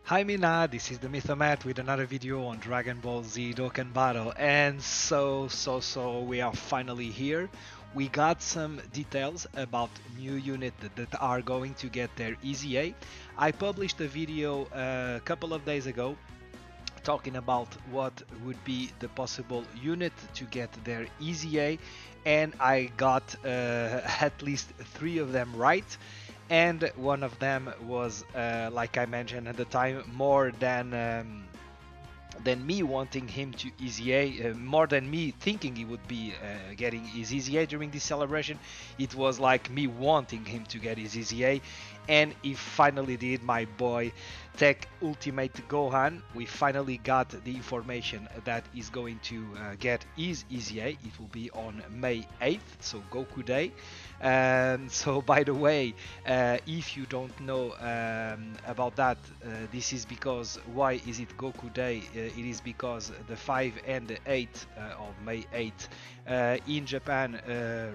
Hi Minna, this is the Mythomat with another video on Dragon Ball Z Dokkan Battle, and so we are finally here. We got some details about new unit that are going to get their EZA. I published a video a couple of days ago talking about what would be the possible unit to get their EZA, and I got at least three of them right, and one of them was, like I mentioned at the time, more than me wanting him to EZA, more than me thinking he would be getting his EZA during this celebration. It was like me wanting him to get his EZA, and he finally did. My boy TEQ Ultimate Gohan. We finally got the information that he's going to get his EZA. It will be on May 8th, so Goku Day. So, by the way, if you don't know about that, this is because why is it Goku Day? It is because the 5 and the 8 of May 8 in Japan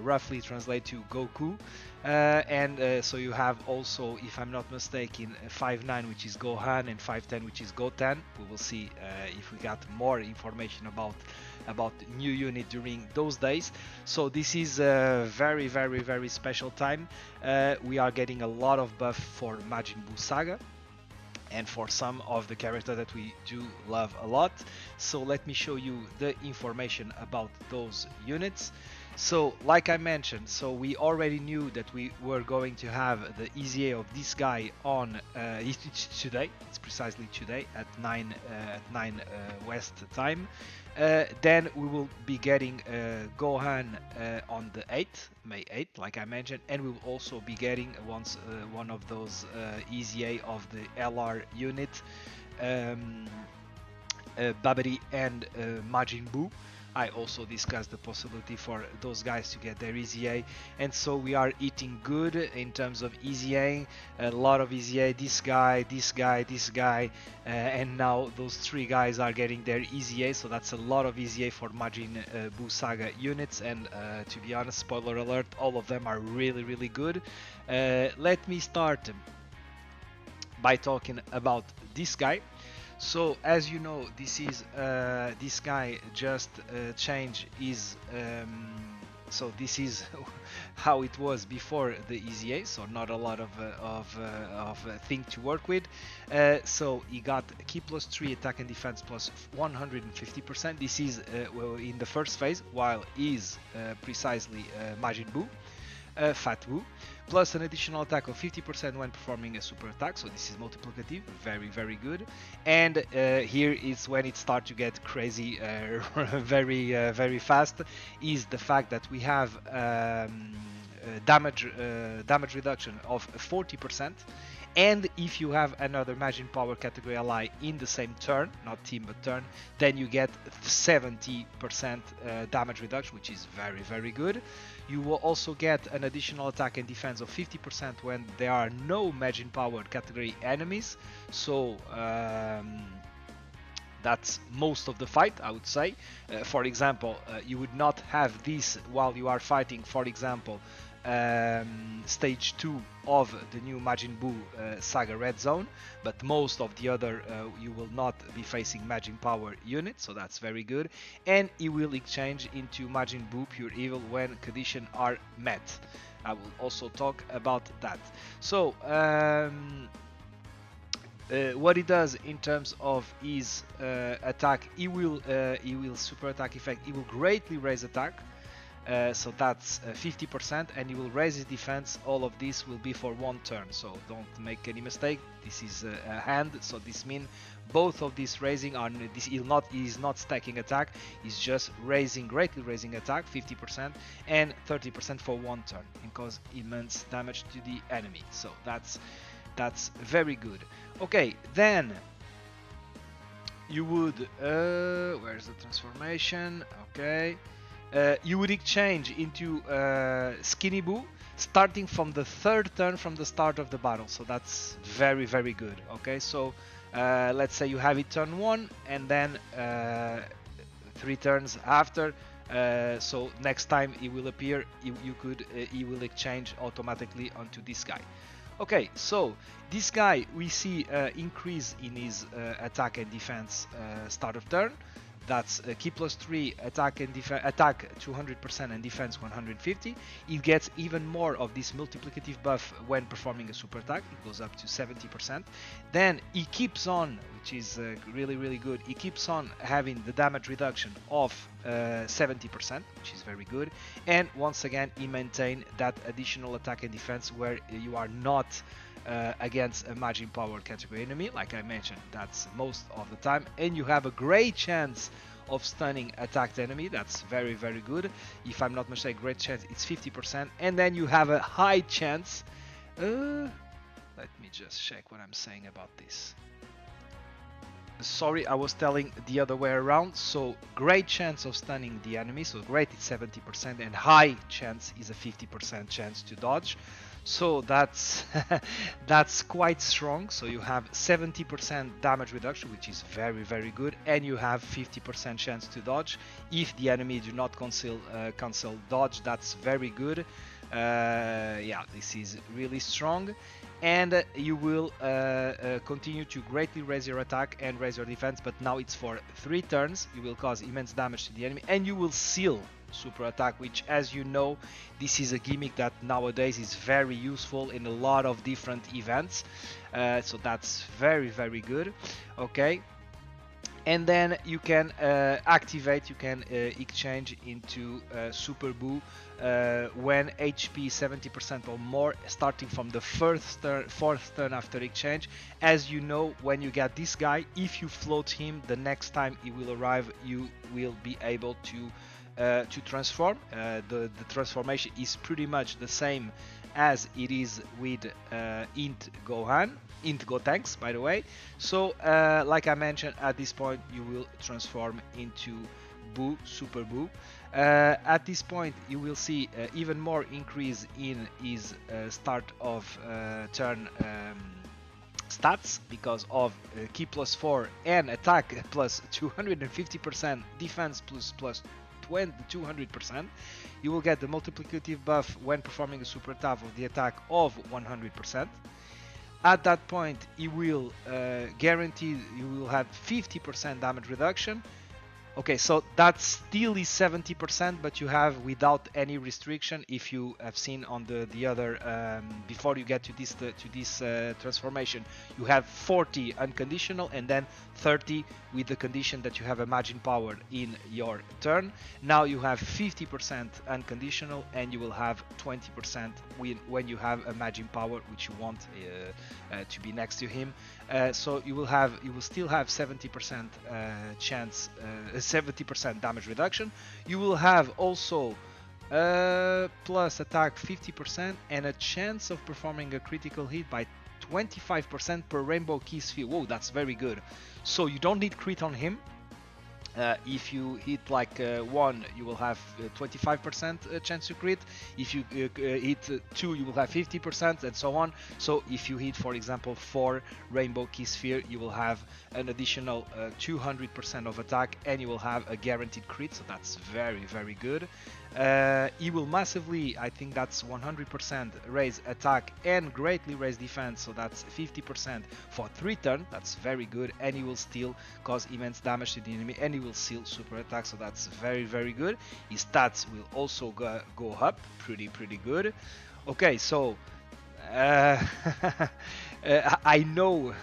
roughly translate to Goku. And so you have also, if I'm not mistaken, 5-9, which is Gohan, and 5-10, which is Goathan. We will see if we got more information about new unit during those days. So this is a very special time. We are getting a lot of buff for Majin Buu Saga and for some of the character that we do love a lot. So let me show you the information about those units. So like I mentioned, so we already knew that we were going to have the EZA of this guy on it's today. It's precisely today at 9 West time. Then we will be getting Gohan on the 8th, May 8th, like I mentioned, and we will also be getting one of those EZA of the LR unit, Babidi and Majin Buu. I also discussed the possibility for those guys to get their EZA, and so we are eating good in terms of EZA. A lot of EZA. This guy, and now those three guys are getting their EZA. So that's a lot of EZA for Majin Buu Saga units. And to be honest, spoiler alert, all of them are really good. Let me start by talking about this guy. So as you know, this guy just changed his. So this is how it was before the EZA. So not a lot of thing to work with. So he got Ki +3 attack and defense plus 150%. This is well, in the first phase, while is precisely Majin Buu. Fat Wu, plus an additional attack of 50% when performing a super attack. So this is multiplicative, very good. And here is when it starts to get crazy, very fast. Is the fact that we have damage reduction of 40%. And if you have another Majin Power category ally in the same turn, not team but turn, then you get 70% damage reduction, which is very good. You will also get an additional attack and defense of 50% when there are no Majin Power category enemies. So that's most of the fight, I would say. For example, you would not have this while you are fighting, for example, stage 2 of the new Majin Buu Saga Red Zone, but most of the other you will not be facing Majin Power units, so that's very good. And it will exchange into Majin Buu Pure Evil when conditions are met. I will also talk about that. So what he does in terms of his attack, he will super attack effect. He will greatly raise attack. So that's 50%, and he will raise his defense. All of this will be for one turn, so don't make any mistake. This is a hand, so this means both of these raising are this. He's not stacking attack. He's just greatly raising attack, 50% and 30% for one turn, and cause immense damage to the enemy. So that's very good. Okay, then you would where's the transformation? Okay. You would exchange into Skinny Buu starting from the third turn from the start of the battle. So that's very good. Okay, so let's say you have it turn 1 and then 3 turns after. So next time it will appear, you will exchange automatically onto this guy. Okay, so this guy, we see increase in his attack and defense start of turn. That's key plus 3 attack and attack 200% and defense 150. It gets even more of this multiplicative buff when performing a super attack. It goes up to 70%. Then he keeps on, which is really good. He keeps on having the damage reduction of 70%, which is very good. And once again, he maintains that additional attack and defense where you are not against a margin power category enemy. Like I mentioned, that's most of the time, and you have a great chance of stunning attacked enemy. That's very good. If I'm not mistaken, great chance, it's 50%. And then you have a high chance, let me just check what I'm saying about this. Sorry, I was telling the other way around. So great chance of stunning the enemy, so great is 70%, and high chance is a 50% chance to dodge. So that's that's quite strong. So you have 70% damage reduction, which is very good, and you have 50% chance to dodge if the enemy do not cancel dodge. That's very good. Yeah, this is really strong. And you will continue to greatly raise your attack and raise your defense, but now it's for 3 turns. You will cause immense damage to the enemy, and you will seal super attack, which, as you know, this is a gimmick that nowadays is very useful in a lot of different events. So that's very good. Okay. And then you can activate, you can exchange into Super Boo when HP 70% or more, starting from the fourth turn after exchange. As you know, when you get this guy, if you float him, the next time he will arrive, you will be able to transform. The transformation is pretty much the same as it is with Int GOAThan, by the way. So like I mentioned, at this point you will transform into Boo, Super Boo. At this point you will see even more increase in his start of turn stats because of key plus 4 and attack plus 250%, defense plus 200%. You will get the multiplicative buff when performing a super attack of the attack of 100%. At that point, it will guarantee you will have 50% damage reduction. Okay, so that still is 70%, but you have without any restriction. If you have seen on the other before you get to this transformation, you have 40 unconditional and then 30 with the condition that you have Imagine Power in your turn. Now you have 50% unconditional, and you will have 20% when you have Imagine Power, which you want to be next to him. So you will still have 70% chance. 70% damage reduction. You will have also plus attack 50% and a chance of performing a critical hit by 25% per rainbow key sphere. Whoa, that's very good. So you don't need crit on him. If you hit like 1, you will have 25% chance to crit. If you hit 2, you will have 50%, and so on. So if you hit, for example, 4 rainbow key sphere, you will have an additional 200% of attack, and you will have a guaranteed crit. So that's very good. He will massively, I think that's 100% raise attack and greatly raise defense, so that's 50% for 3 turns. That's very good, and he will still cause immense damage to the enemy, and he will seal super attack, so that's very good. His stats will also go up pretty good. Okay, so I know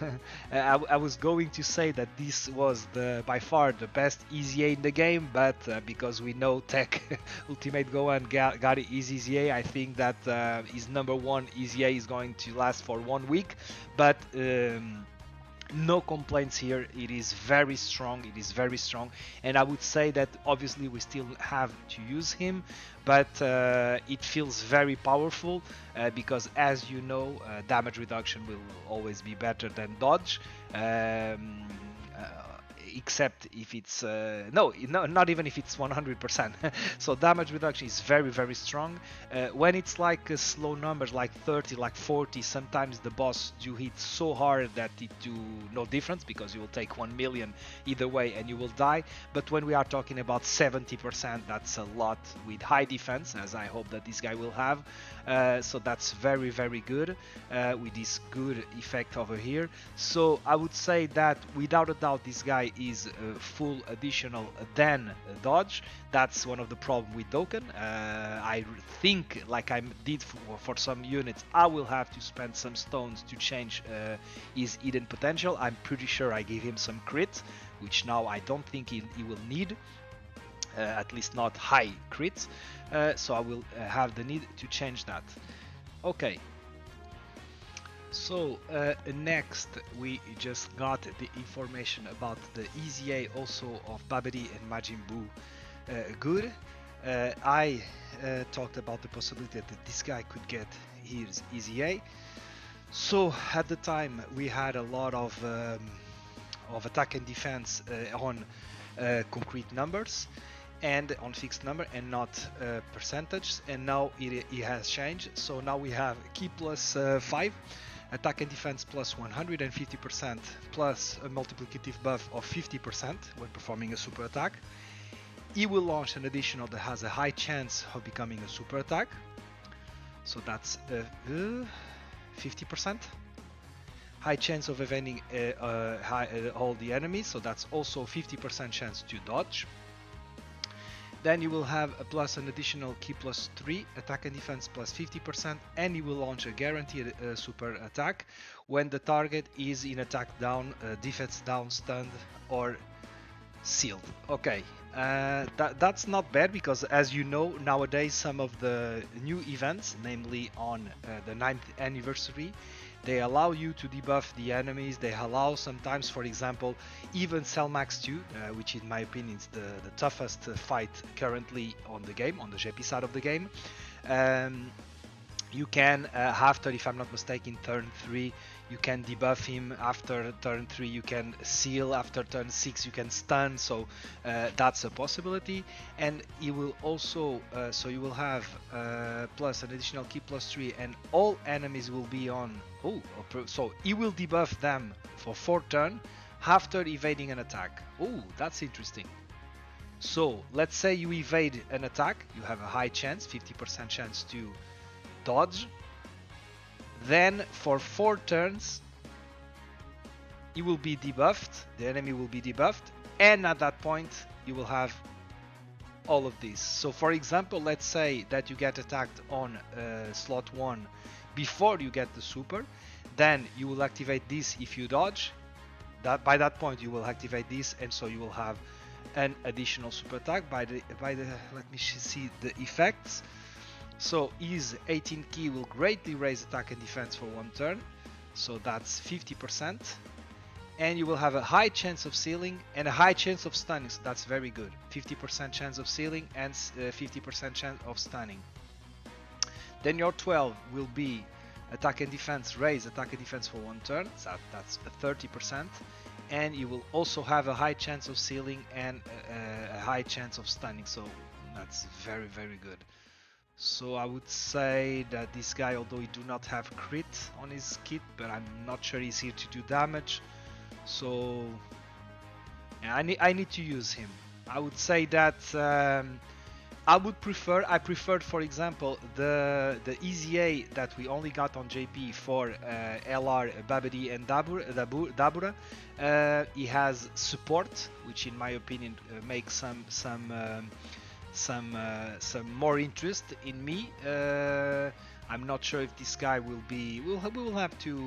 I was going to say that this was by far the best EZA in the game, but because we know TEQ Ultimate Gohan got his EZA, I think that his number 1 EZA is going to last for 1 week, but no complaints here. It is very strong, and I would say that obviously we still have to use him, but it feels very powerful because, as you know, damage reduction will always be better than dodge. except if it's no, not even if it's 100%. So damage reduction is very, very strong. When it's like slow numbers, like 30, like 40, sometimes the boss you hit so hard that it do no difference because you will take 1 million either way and you will die. But when we are talking about 70%, that's a lot with high defense, as I hope that this guy will have. So that's very, very good with this good effect over here. So I would say that without a doubt this guy is full additional than dodge. That's one of the problems with Dokkan. I think, like I did for some units, I will have to spend some stones to change his hidden potential. I'm pretty sure I gave him some crit, which now I don't think he will need. At least not high crits, so I will have the need to change that. Okay, so next we just got the information about the EZA also of Babidi and Majin Buu. Good. I talked about the possibility that this guy could get his EZA. So at the time we had a lot of attack and defense on concrete numbers and on fixed number and not percentage, and now it has changed. So now we have key plus 5, attack and defense plus 150% plus a multiplicative buff of 50% when performing a super attack. He will launch an additional that has a high chance of becoming a super attack, so that's 50%. High chance of evading all the enemies, so that's also 50% chance to dodge. Then you will have a plus an additional key plus 3, attack and defense plus 50%, and you will launch a guaranteed super attack when the target is in attack down, defense down, stunned, or sealed. Okay, that's not bad because, as you know, nowadays some of the new events, namely on the 9th anniversary, they allow you to debuff the enemies. They allow sometimes, for example, even Cellmax 2, which in my opinion is the toughest fight currently on the game, on the JP side of the game. You can, after, if I'm not mistaken, turn 3, you can debuff him. After turn 3, you can seal. After turn 6, you can stun. So that's a possibility. And you will also, so you will have plus an additional key plus 3, and all enemies will be on. Oh, so he will debuff them for 4 turns after evading an attack. Oh, that's interesting. So let's say you evade an attack, you have a high chance, 50% chance to dodge. Then for 4 turns you will be debuffed, the enemy will be debuffed, and at that point you will have all of these. So for example, let's say that you get attacked on slot 1 before you get the super, then you will activate this if you dodge. That by that point you will activate this, and so you will have an additional super attack by the let me see the effects. So his 18 key will greatly raise attack and defense for 1 turn, so that's 50%, and you will have a high chance of sealing and a high chance of stunning, so that's very good. 50% chance of sealing and 50% chance of stunning. Then your 12 will be attack and defense, raise attack and defense for 1 turn, so that's 30%, and you will also have a high chance of sealing and a high chance of stunning, so that's very, very good. So I would say that this guy, although he do not have crit on his kit, but I'm not sure he's here to do damage, so yeah, I need to use him. I would say that I preferred, for example, the EZA that we only got on JP for LR, Babidi, and Dabura. He has support, which in my opinion makes some more interest in me. I'm not sure if this guy will be. We will have to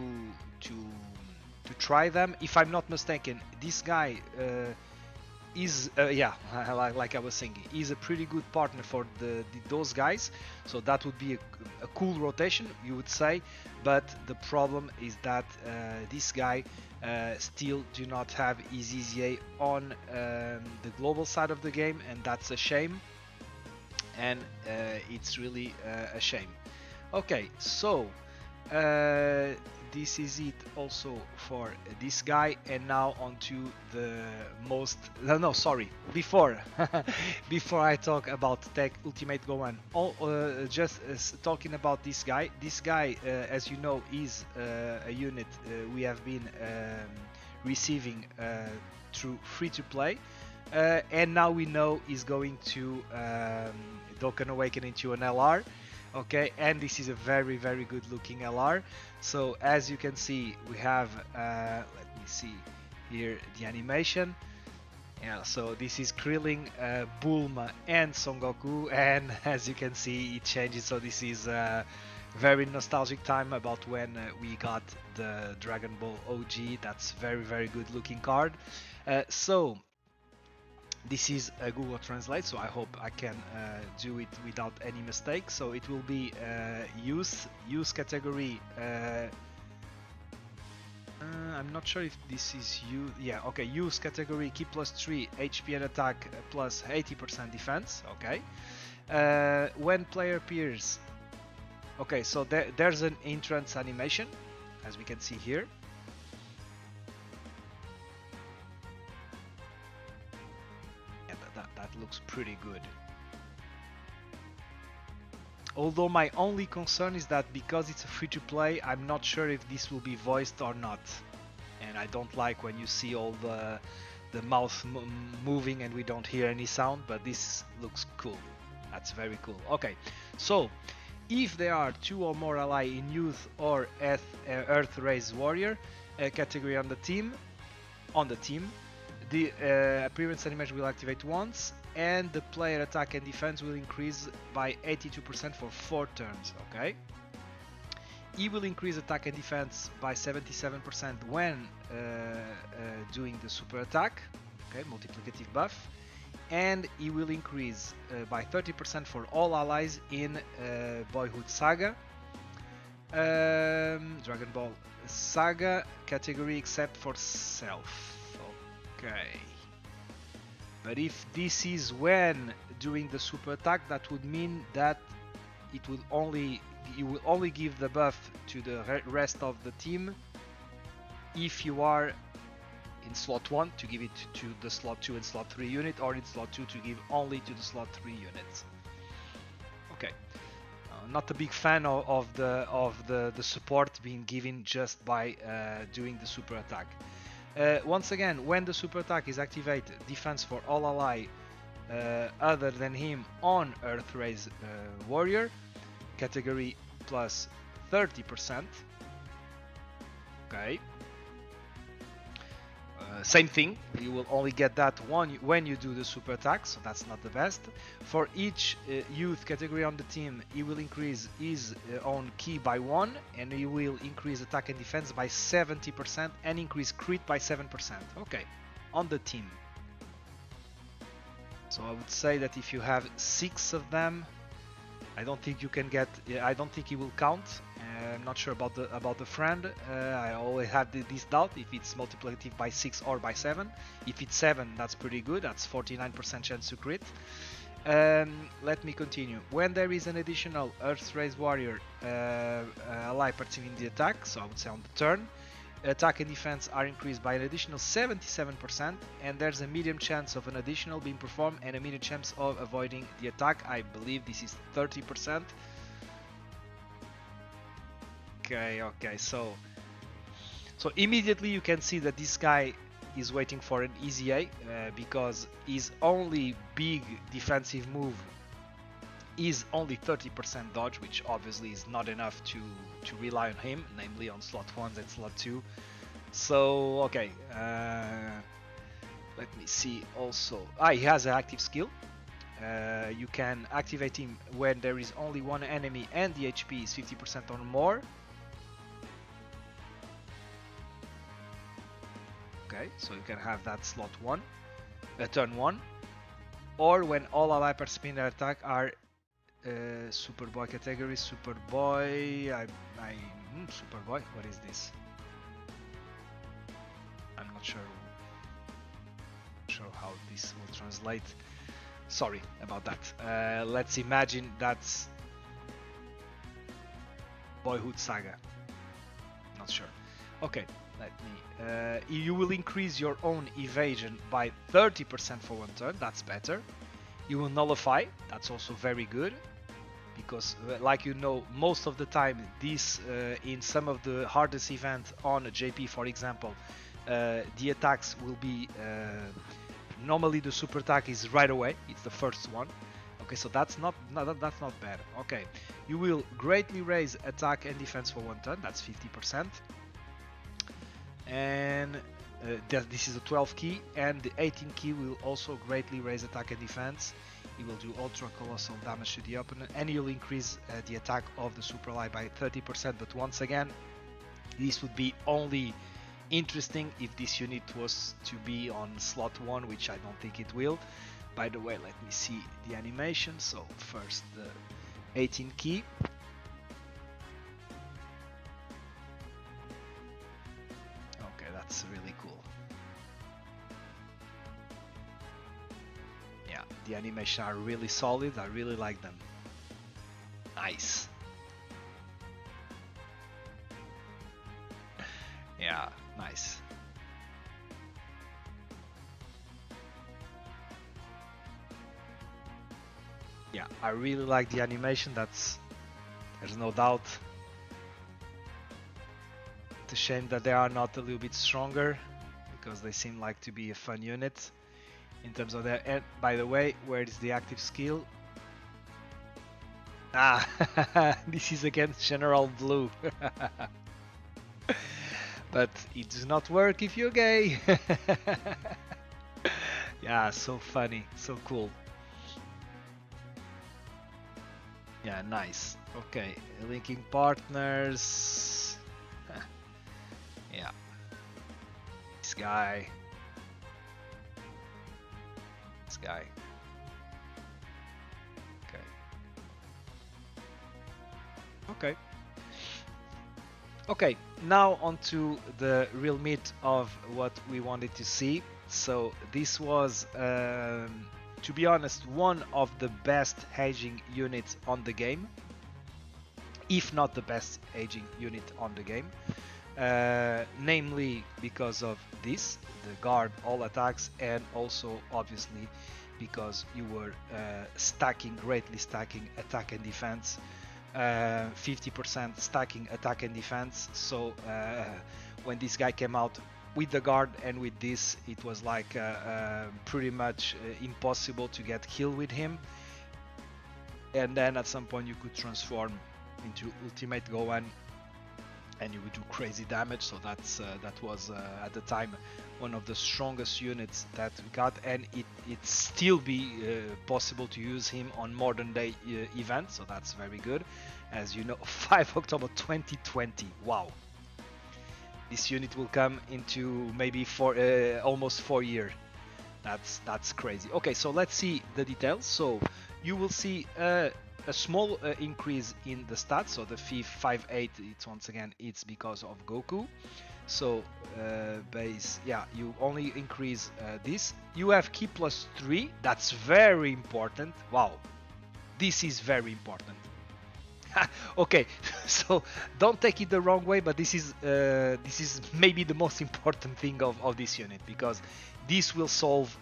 try them. If I'm not mistaken, this guy is yeah, like I was saying, he's a pretty good partner for those guys. So that would be a cool rotation, you would say. But the problem is that this guy still do not have his EZA on the global side of the game, and that's a shame. And it's really a shame. Okay, so this is it also for this guy. And now on to the most no, sorry, before before I talk about TEQ Ultimate Gohan, just talking about this guy. This guy, as you know, is a unit we have been receiving through free to play, and now we know is going to Dokkan Awaken into an LR. Okay, and this is a very good looking LR. So as you can see, we have let me see here the animation. Yeah, so this is Krillin, Bulma and Son Goku, and as you can see it changes. So this is a very nostalgic time about when we got the Dragon Ball OG. That's very good looking card. So this is a Google Translate, so I hope I can do it without any mistake. So it will be use category. I'm not sure if this is you. Yeah, okay. Use category key +3 HP and attack plus 80% defense. Okay. When player appears. Okay, so there's an entrance animation, as we can see here. That looks pretty good. Although my only concern is that because it's a free-to-play, I'm not sure if this will be voiced or not. And I don't like when you see all the mouth moving and we don't hear any sound, but this looks cool. That's very cool. Okay, so if there are 2 or more ally in Youth or Earth Race Warrior category on the team, the appearance animation will activate once, and the player attack and defense will increase by 82% for 4 turns. Okay. He will increase attack and defense by 77% when doing the super attack. Okay, multiplicative buff, and he will increase by 30% for all allies in Boyhood Saga, Dragon Ball Saga category except for Self. Okay, but if this is when doing the super attack, that would mean that you will only give the buff to the rest of the team if you are in slot 1 to give it to the slot 2 and slot 3 unit, or in slot 2 to give only to the slot 3 units. Okay, not a big fan of the support being given just by doing the super attack. Once again, when the super attack is activated, defense for all ally other than him on Earth Race Warrior category plus 30%. Okay. Same thing, you will only get that one when you do the super attack, so that's not the best. For each youth category on the team, he will increase his own key by 1, and he will increase attack and defense by 70% and increase crit by 7%. Okay, on the team. So I would say that if you have 6 of them, I don't think you can get. I don't think he will count. I'm not sure about the friend. I always have this doubt if it's multiplicative by 6 or by 7. If it's 7, that's pretty good. That's 49% chance to crit. Let me continue. When there is an additional Earth Race Warrior ally participating in the attack, so I would say on the turn, attack and defense are increased by an additional 77%, and there's a medium chance of an additional being performed and a medium chance of avoiding the attack. I believe this is 30%. Okay, so immediately you can see that this guy is waiting for an EZA because his only big defensive move is only 30% dodge, which obviously is not enough to rely on him, namely on slot 1 and slot 2. So okay, let me see also. He has an active skill. You can activate him when there is only one enemy and the HP is 50% or more. Okay, so you can have that slot 1, turn 1, or when all ally participating in the attack are Superboy category. Superboy, Superboy, what is this? I'm not sure how this will translate. Sorry about that. Let's imagine that's Boyhood Saga. Not not sure. Okay, let me. You will increase your own evasion by 30% for 1 turn. That's better. You will nullify. That's also very good. Because, like you know, most of the time, this in some of the hardest events on JP, for example, the attacks will be normally the super attack is right away. It's the first one. Okay, so that's not bad. Okay, you will greatly raise attack and defense for 1 turn. That's 50%. And this is a 12 key, and the 18 key will also greatly raise attack and defense. It will do ultra colossal damage to the opponent, and you'll increase the attack of the super ally by 30%. But once again, this would be only interesting if this unit was to be on slot 1, which I don't think it will. By the way, let me see the animation. So first the 18 key. Okay, that's really cool. Yeah, the animation are really solid. I really like them. Nice. Yeah, nice. Yeah, I really like the animation. There's no doubt. It's a shame that they are not a little bit stronger, because they seem like to be a fun unit in terms of their. And by the way, where is the active skill? Ah, this is against General Blue. But it does not work if you're gay. Yeah, so funny, so cool. Yeah, nice. Okay, linking partners. Yeah. This guy. This guy. Okay. Okay. Okay, now on to the real meat of what we wanted to see. So this was, to be honest, one of the best hedging units on the game, if not the best hedging unit on the game. Namely because of this, the guard all attacks, and also obviously because you were greatly stacking attack and defense. 50% stacking attack and defense. So when this guy came out with the guard and with this, it was like pretty much impossible to get killed with him. And then at some point you could transform into Ultimate Gohan and you would do crazy damage. So that was at the time one of the strongest units that we got, and it still be possible to use him on modern day events. So that's very good. As you know, 5 October 2020. Wow. This unit will come into maybe almost 4 years. That's crazy. Okay, so let's see the details. So you will see a small increase in the stats. So the 5.8, it's once again, it's because of Goku. So base, yeah, you only increase this. You have key +3. That's very important. Wow, this is very important. Okay, so don't take it the wrong way, but this is maybe the most important thing of this unit, because this will solve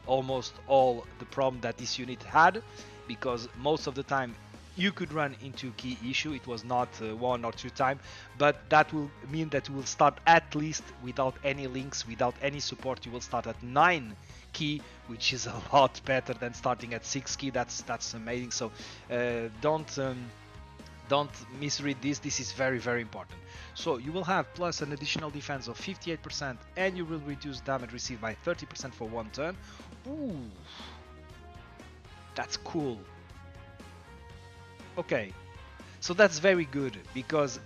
almost all the problem that this unit had, because most of the time you could run into key issue. It was not 1 or 2 times, but that will mean that you will start at least without any links, without any support. You will start at 9 key, which is a lot better than starting at 6 key. That's amazing. So don't misread this. This is very, very important. So you will have plus an additional defense of 58%, and you will reduce damage received by 30% for 1 turn. Ooh, that's cool. Okay, so that's very good, because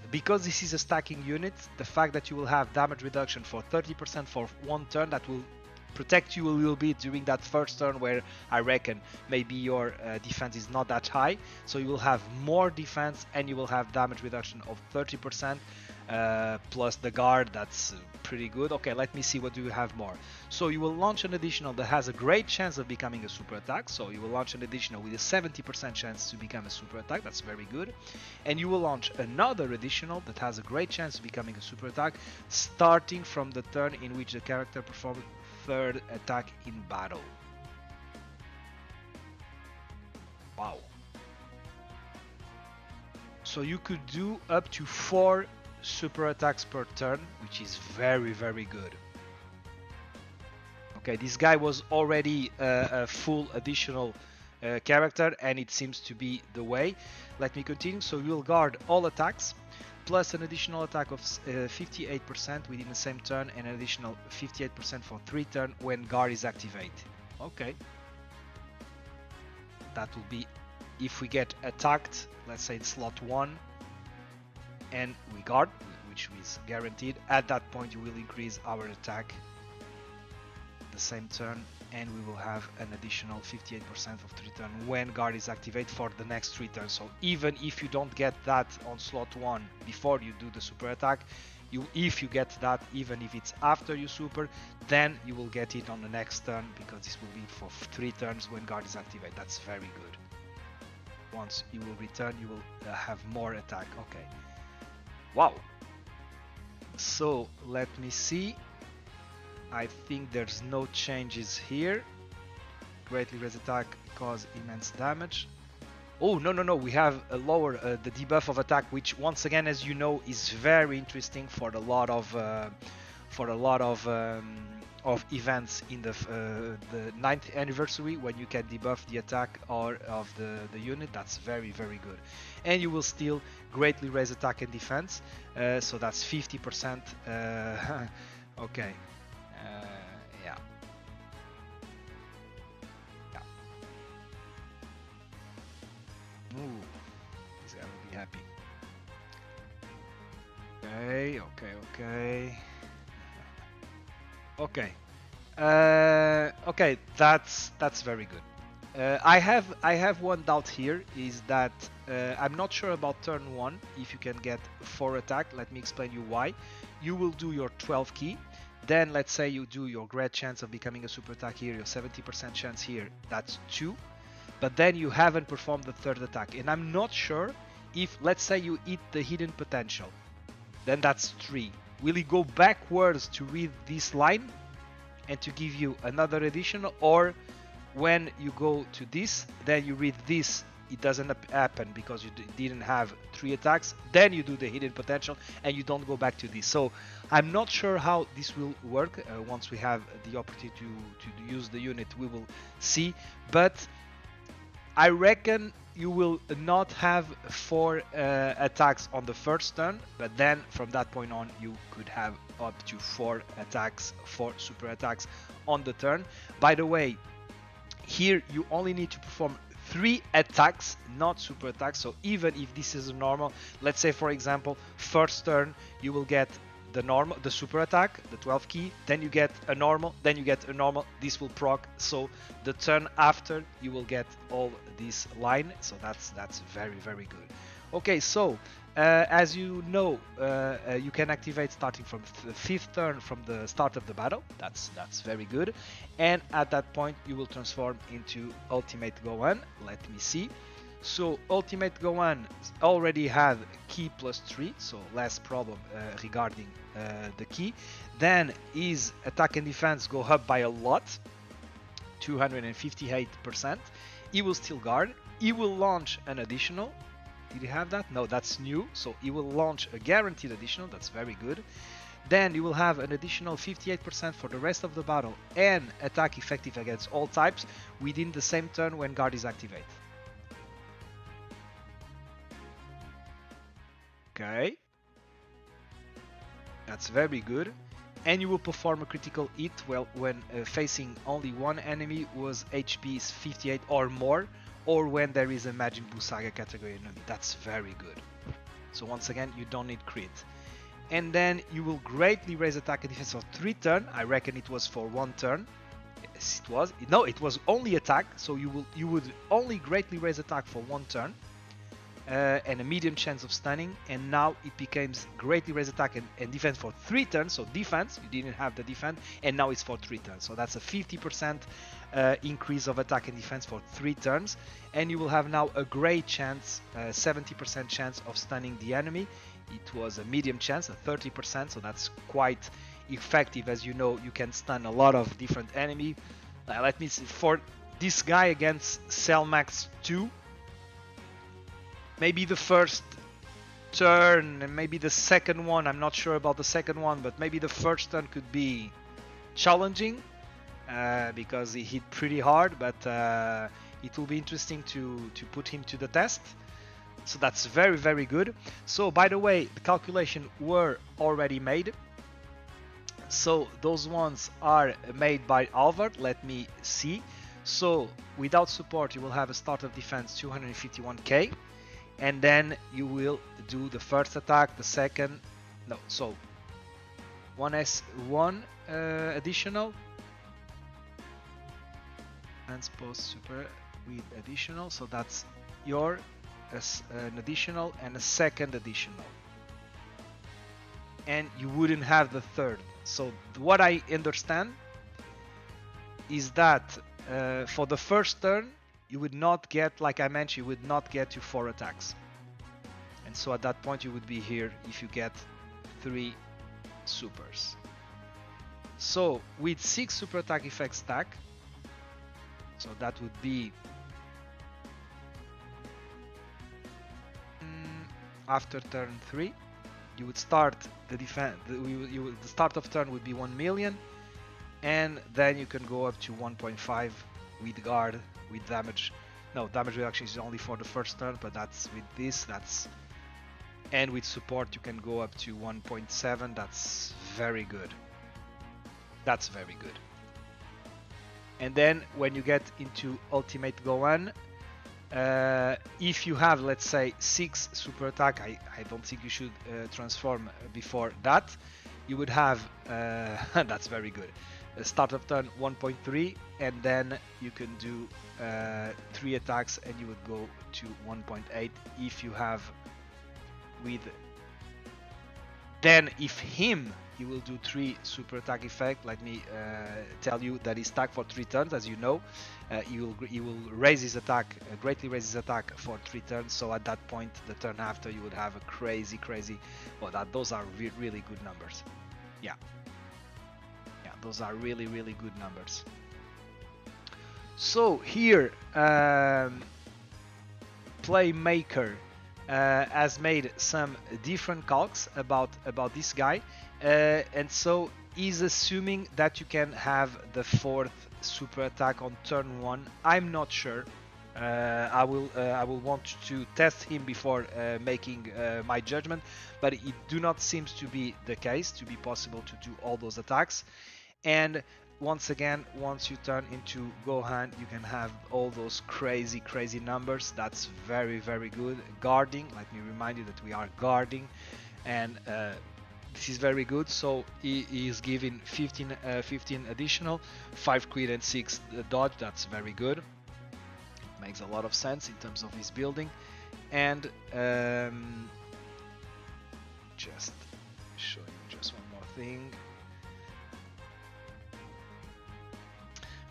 this is a stacking unit. The fact that you will have damage reduction for 30% for 1 turn, that will protect you a little bit during that first turn where I reckon maybe your defense is not that high. So you will have more defense and you will have damage reduction of 30%. plus the guard. That's pretty good. Okay, let me see what do you have more. So you will launch an additional that has a great chance of becoming a super attack. So you will launch an additional with a 70% chance to become a super attack. That's very good. And you will launch another additional that has a great chance of becoming a super attack starting from the turn in which the character performs third attack in battle. Wow. So you could do up to 4 super attacks per turn, which is very, very good. Okay, this guy was already a full additional character, and it seems to be the way. Let me continue. So you will guard all attacks, plus an additional attack of 58% within the same turn, and an additional 58% for 3 turns when guard is activated. Okay. That will be if we get attacked, let's say in slot 1, and we guard, which is guaranteed. At that point you will increase our attack the same turn, and we will have an additional 58% of 3 turns when guard is activated for the next 3 turns. So even if you don't get that on slot 1 before you do the super attack, if you get that, even if it's after you super, then you will get it on the next turn, because this will be for 3 turns when guard is activated. That's very good. Once you will return, you will have more attack. Okay. Wow. So let me see. I think there's no changes here. Greatly raise attack, cause immense damage. Oh, no, we have a lower the debuff of attack, which once again, as you know, is very interesting for a lot of events in the 9th anniversary, when you can debuff the attack or of the unit. That's very, very good. And you will still greatly raise attack and defense, so that's 50%. Okay. Yeah. Ooh, he's gonna be happy. Okay. Okay, that's very good. I have one doubt here, is that I'm not sure about turn 1 if you can get 4 attack. Let me explain you why. You will do your 12 key, then let's say you do your great chance of becoming a super attack here, your 70% chance here, that's 2. But then you haven't performed the third attack, and I'm not sure if, let's say you eat the hidden potential, then that's 3. Will it go backwards to read this line and to give you another additional, or when you go to this, then you read this, it doesn't happen because you didn't have 3 attacks, then you do the hidden potential and you don't go back to this. So I'm not sure how this will work. Once we have the opportunity to use the unit, we will see, but I reckon you will not have 4 attacks on the first turn, but then from that point on you could have up to 4 attacks, 4 super attacks on the turn. By the way, here you only need to perform 3 attacks, not super attacks. So even if this is a normal, let's say for example, first turn you will get the super attack, the 12 key, then you get a normal, then you get a normal, this will proc, so the turn after you will get all this line. So that's very, very good. Okay, so as you know, you can activate starting from the 5th turn from the start of the battle. That's very good. And at that point you will transform into Ultimate Gohan. Let me see. So Ultimate Gohan already had key +3, so less problem regarding the key. Then his attack and defense go up by a lot, 258%. He will still guard. He will launch an additional. Did he have that? No, that's new. So he will launch a guaranteed additional. That's very good. Then you will have an additional 58% for the rest of the battle and attack effective against all types within the same turn when guard is activated. Okay, that's very good. And you will perform a critical hit when facing only one enemy whose HP is 58 or more, or when there is a Majin Buu Saga category enemy. That's very good. So once again, you don't need crit. And then you will greatly raise attack and defense for 3 turns. I reckon it was for 1 turn. Yes, it was. No, it was only attack. So you would only greatly raise attack for 1 turn. and a medium chance of stunning, and now it becomes greatly raised attack and defense for 3 turns. So defense, you didn't have the defense, and now it's for 3 turns. So that's a 50% increase of attack and defense for 3 turns, and you will have now a great chance, 70% chance of stunning the enemy. It was a medium chance, a 30%, so that's quite effective. As you know, you can stun a lot of different enemy. Let me see, for this guy against Cellmax 2, maybe the first turn and maybe the second one, I'm not sure about the second one, but maybe the first turn could be challenging because he hit pretty hard, but it will be interesting to put him to the test. So that's very, very good. So by the way, the calculation were already made. So those ones are made by Alvard. Let me see. So without support, you will have a start of defense 251k. And then you will do the first attack, the second, no, so 1s1 additional, and post super with additional, so that's your an additional and a second additional, and you wouldn't have the third. So what I understand is that for the first turn, you would not get, like I mentioned, you would not get to 4 attacks. And so at that point you would be here if you get 3 supers. So with 6 super attack effects stack, so that would be after turn 3, you would start the defense, the start of turn would be 1 million, and then you can go up to 1.5 with guard, with damage. No, damage reduction is only for the first turn, but that's with this, that's, and with support you can go up to 1.7. That's very good. That's very good. And then when you get into Ultimate Gohan, if you have, let's say, 6 super attack, I don't think you should transform before that. You would have, that's very good. Start of turn 1.3, and then you can do 3 attacks, and you would go to 1.8 if you have with. Then if him, you will do 3 super attack effect. Let me tell you that he's stacked for 3 turns, as you know. He will raise his attack, greatly raise his attack for 3 turns. So at that point, the turn after, you would have a crazy. Well, those are really good numbers. Yeah. Those are really good numbers. So here, Playmaker has made some different calcs about this guy, and so he's assuming that you can have the 4th super attack on turn 1. I'm not sure. I will want to test him before making my judgment, but it do not seems to be the case, to be possible to do all those attacks. And once again, once you turn into Gohan, you can have all those crazy numbers. That's very good. Guarding, let me remind you that we are guarding, and this is very good. So he is giving 15 additional, 5 crit and 6 dodge. That's very good. It makes a lot of sense in terms of his building. And just show you just one more thing.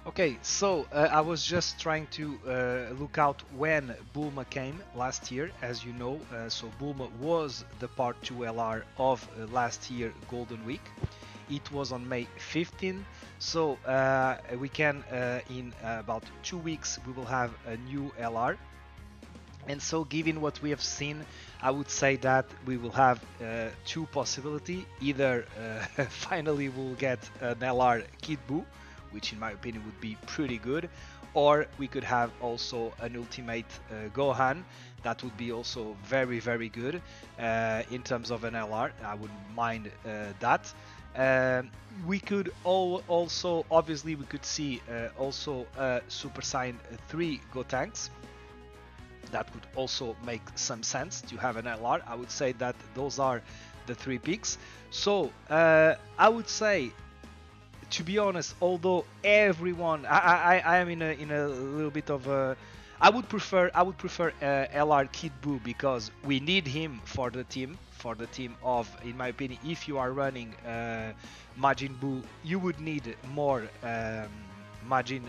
Okay, so I was just trying to look out when Bulma came last year, as you know. So Bulma was the part 2 LR of last year Golden Week. It was on May 15, so we can, in about 2 weeks, we will have a new LR. And so given what we have seen, I would say that we will have 2 possibilities. Either finally we'll get an LR Kid Buu, which in my opinion would be pretty good, or we could have also an Ultimate Gohan. That would be also very good in terms of an LR. I wouldn't mind that. We could also, obviously, we could see also Super Saiyan 3 Gotenks. That would also make some sense to have an LR. I would say that those are the 3 picks. So I would say, to be honest, although everyone, I am in a little bit of a I would prefer LR Kid Buu because we need him for the team of, in my opinion, if you are running Majin Buu, you would need more Majin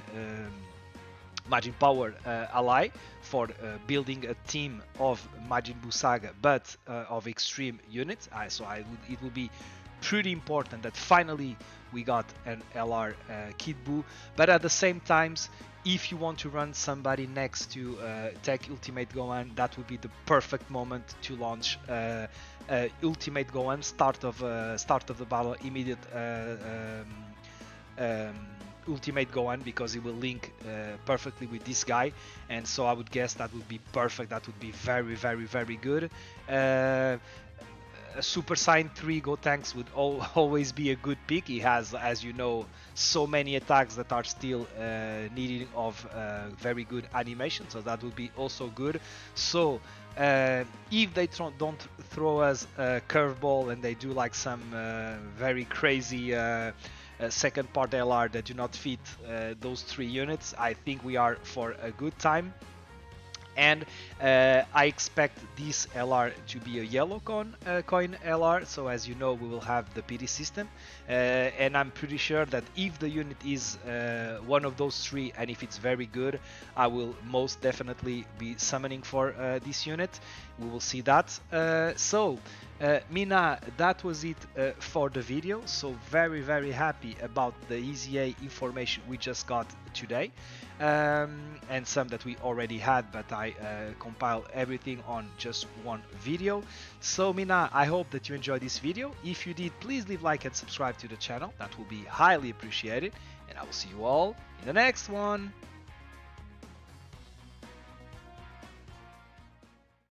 Majin Power ally for building a team of Majin Buu Saga, but of extreme units. It will be pretty important that finally we got an LR Kid Buu. But at the same times, if you want to run somebody next to TEQ Ultimate Gohan, that would be the perfect moment to launch Ultimate Gohan, start of the battle, immediate um, Ultimate Gohan, because it will link perfectly with this guy, and so I would guess that would be perfect. That would be very, very, very good. A Super Saiyan 3 Gotenks would always be a good pick. He has, as you know, so many attacks that are still needing of very good animation, so that would be also good. So if they don't throw us a curveball and they do like some very crazy second part LR that do not fit those 3 units, I think we are for a good time. And I expect this LR to be a yellow coin LR, so as you know we will have the PD system, and I'm pretty sure that if the unit is one of those 3 and if it's very good, I will most definitely be summoning for this unit. We will see that. Minna, that was it for the video. So very, very happy about the EZA information we just got today, and some that we already had, but I compiled everything on just one video. So Minna, I hope that you enjoyed this video. If you did, please leave a like and subscribe to the channel. That will be highly appreciated, and I will see you all in the next one.